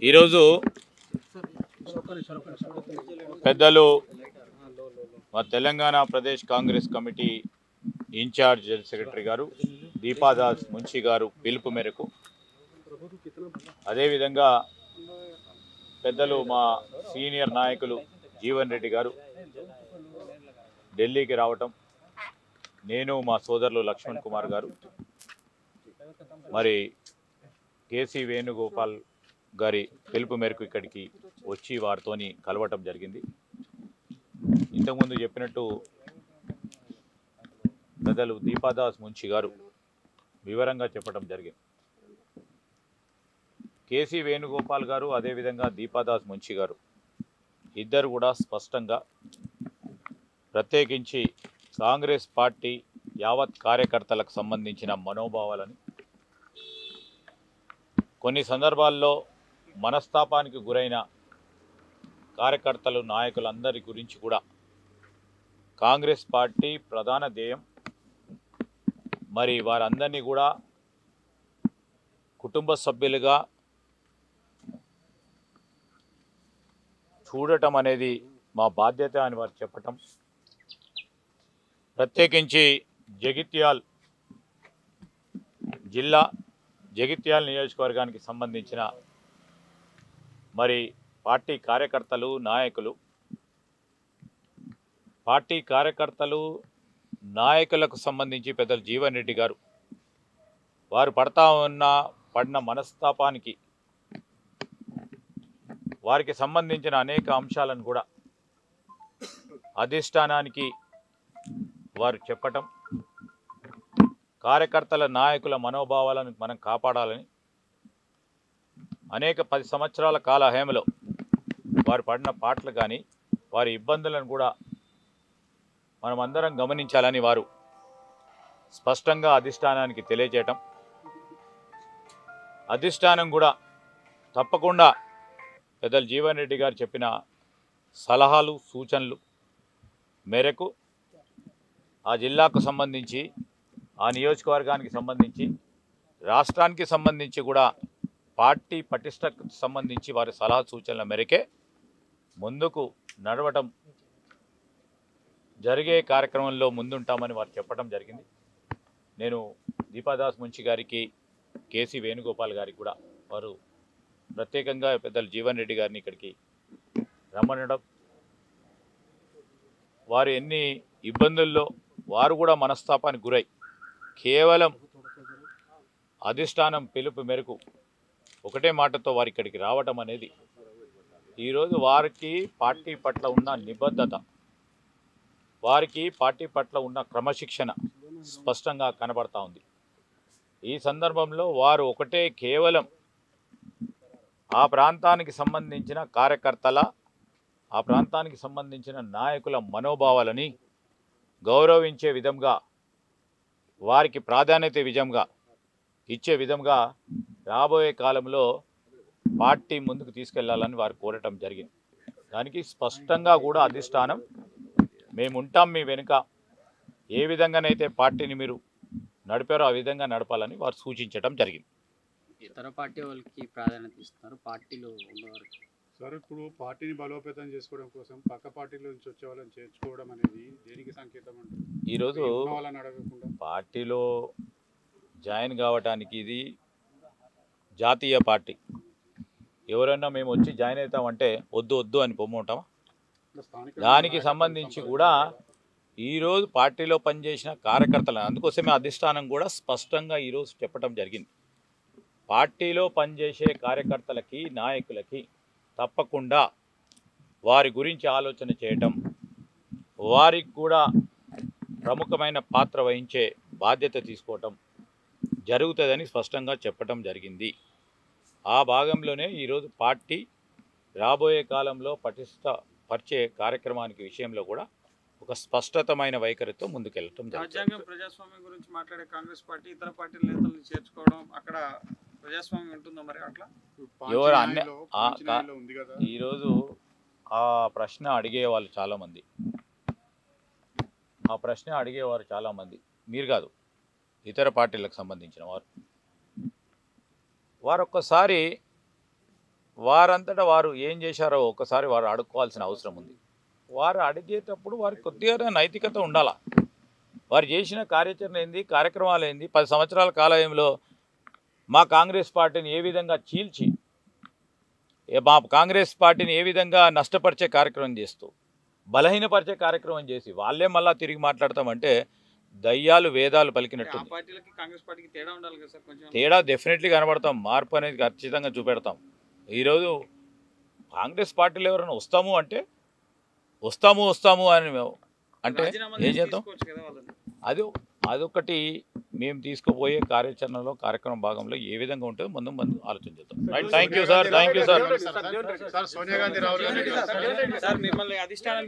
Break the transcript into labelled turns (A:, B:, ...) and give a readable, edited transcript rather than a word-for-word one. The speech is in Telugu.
A: ఈరోజు పెద్దలు మా Telangana Pradesh Congress committee incharge secretary గారు దీపాదాస్ మున్షి గారు పిలుపు మేరకు అదేవిధంగా పెద్దలు మా సీనియర్ నాయకులు జీవన్ రెడ్డి గారు ఢిల్లీకి రావటం, నేను మా సోదరులు లక్ష్మణ్ కుమార్ గారు మరి కేసీ వేణుగోపాల్ గారి పిలుపు మేరకు ఇక్కడికి వచ్చి వారితోని కలవటం జరిగింది. ఇంతకుముందు చెప్పినట్టు పెద్దలు దీపాదాస్ మున్షి గారు వివరంగా చెప్పడం జరిగింది. కేసీ వేణుగోపాల్ గారు అదేవిధంగా దీపాదాస్ మున్షి గారు ఇద్దరు కూడా స్పష్టంగా ప్రత్యేకించి కాంగ్రెస్ పార్టీ యావత్ కార్యకర్తలకు సంబంధించిన మనోభావాలని, కొన్ని సందర్భాల్లో మనస్తాపానికి గురైన కార్యకర్తలు నాయకులందరి గురించి కూడా కాంగ్రెస్ పార్టీ ప్రధాన ధ్యేయం, మరి వారందరినీ కూడా కుటుంబ సభ్యులుగా చూడటం అనేది మా బాధ్యత అని వారు చెప్పటం, ప్రత్యేకించి జగిత్యాల జిల్లా జగిత్యాల నియోజకవర్గానికి సంబంధించిన మరి పార్టీ కార్యకర్తలు నాయకులకు సంబంధించి పెద్దలు జీవన్ రెడ్డి గారు వారు పడిన మనస్తాపానికి వారికి సంబంధించిన అనేక అంశాలను కూడా అధిష్టానానికి వారు చెప్పటం, కార్యకర్తల నాయకుల మనోభావాలను మనం కాపాడాలని, అనేక 10 సంవత్సరాల కాల హేమలో వారు పడిన పాటలు కానీ వారి ఇబ్బందులను కూడా మనమందరం గమనించాలని వారు స్పష్టంగా అధిష్టానానికి తెలియజేయటం, అధిష్టానం కూడా తప్పకుండా పెద్దలు జీవన్ రెడ్డి గారు చెప్పిన సలహాలు సూచనలు మేరకు ఆ జిల్లాకు సంబంధించి, ఆ నియోజకవర్గానికి సంబంధించి, రాష్ట్రానికి సంబంధించి కూడా పార్టీ పటిష్టకు సంబంధించి వారి సలహా సూచనల మేరకే ముందుకు నడవటం జరిగే కార్యక్రమంలో ముందుంటామని వారు చెప్పడం జరిగింది. నేను దీపాదాస్ మున్షి గారికి, కేసీ వేణుగోపాల్ గారికి కూడా వారు ప్రత్యేకంగా పెద్దలు జీవన్ రెడ్డి గారిని ఇక్కడికి రమ్మనడం, వారు ఎన్ని ఇబ్బందుల్లో వారు కూడా మనస్తాపానికి గురై కేవలం అధిష్టానం పిలుపు మేరకు ఒకటే మాటతో వారి ఇక్కడికి రావటం అనేది ఈరోజు వారికి పార్టీ పట్ల ఉన్న నిబద్ధత, వారికి పార్టీ పట్ల ఉన్న క్రమశిక్షణ స్పష్టంగా కనబడతా ఉంది. ఈ సందర్భంలో వారు ఒకటే కేవలం ఆ ప్రాంతానికి సంబంధించిన కార్యకర్తల, ఆ ప్రాంతానికి సంబంధించిన నాయకుల మనోభావాలని గౌరవించే విధంగా, వారికి ప్రాధాన్యత ఇచ్చే విధంగా రాబోయే కాలంలో పార్టీ ముందుకు తీసుకెళ్లాలని వారు కోరటం జరిగింది. దానికి స్పష్టంగా కూడా అధిష్టానం మేముంటాం మీ వెనుక, ఏ విధంగానైతే పార్టీని మీరు నడిపారో ఆ విధంగా నడపాలని వారు సూచించడం జరిగింది.
B: ఇతర పార్టీ వాళ్ళకి ప్రాధాన్యత ఇస్తున్నారు, పార్టీలో ఉన్నవారికి
C: సార్ ఇప్పుడు పార్టీని బలోపేతం చేసుకోవడం కోసం పక్క పార్టీల నుంచి వచ్చే వాళ్ళని చేర్చుకోవడం అనేది దేనికి సంకేతం అంటే
A: ఈరోజు
C: వాళ్ళని అడగకుండా
A: పార్టీలో జాయిన్ కావడానికి ఇది జాతీయ పార్టీ. ఎవరైనా మేము వచ్చి జాయిన్ అవుతామంటే వద్దు అని పొమ్మంటామా? దానికి సంబంధించి కూడా ఈరోజు పార్టీలో పనిచేసిన కార్యకర్తలు, అందుకోసమే అధిష్టానం కూడా స్పష్టంగా ఈరోజు చెప్పడం జరిగింది. పార్టీలో పనిచేసే కార్యకర్తలకి, నాయకులకి తప్పకుండా వారి గురించి ఆలోచన చేయటం, వారికి కూడా ప్రముఖమైన పాత్ర వహించే బాధ్యత తీసుకోవటం జరుగుతుందని స్పష్టంగా చెప్పడం జరిగింది. ఆ భాగంలోనే ఈరోజు పార్టీ రాబోయే కాలంలో పటిష్టపరిచే కార్యక్రమానికి విషయంలో కూడా ఒక స్పష్టతమైన వైఖరితో ముందుకెళ్ళటం జరుగుతుంది.
D: రాజ్యాంగం ప్రజాస్వామ్యం గురించి మాట్లాడే కాంగ్రెస్ పార్టీ ఇతర పార్టీల నేతలను చేర్చుకోవడం, అక్కడ ప్రజాస్వామ్యం ఉంటుందో మరి అట్లా
C: ఉంది కదా.
A: ఈరోజు ఆ ప్రశ్న అడిగేవాళ్ళు చాలామంది, ఆ ప్రశ్న అడిగేవారు చాలామంది, మీరు కాదు ఇతర పార్టీలకు సంబంధించిన వారు ఒక్కసారి వారంతటా వారు ఏం చేశారో ఒకసారి వారు అడుక్కోవాల్సిన అవసరం ఉంది. వారు అడిగేటప్పుడు వారికి కొద్దిగా నైతికత ఉండాలా. వారు చేసిన కార్యాచరణ ఏంది, కార్యక్రమాలు ఏంది, 10 సంవత్సరాల కాలంలో మా కాంగ్రెస్ పార్టీని ఏ విధంగా చీల్చి మా కాంగ్రెస్ పార్టీని ఏ విధంగా నష్టపరిచే కార్యక్రమం చేస్తూ బలహీనపరిచే కార్యక్రమం చేసి వాళ్ళే మళ్ళీ తిరిగి మాట్లాడతామంటే దయ్యాలు వేదాలు
D: ఆ
A: పలికినట్టుంది.
D: పార్టీలకి కాంగ్రెస్ పార్టీకి తేడా ఉండాలి కదా సార్ కొంచెం.
A: తేడా డెఫినెట్లీ కనబడతాం. మార్పు అనేది ఖచ్చితంగా చూపెడతాం. ఈరోజు కాంగ్రెస్ పార్టీలో ఎవరైనా వస్తాము అంటే వస్తాము అని అంటే
D: రాజీనామాలు
A: ఏం
D: చేసి
A: చేద్దాం.
D: తీసుకోవచ్చు కదా వాళ్ళని.
A: అదొకటి మేము తీసుకుపోయే కార్యాచరణలో కార్యక్రమం భాగంలో ఏ విధంగా ఉంటుందో ముందు ఆలోచన చేద్దాం. Right, thank you sir.
C: Sir Sonia Gandhi Rahul Gandhi
D: sir మిమ్మల్ని అధిష్టానం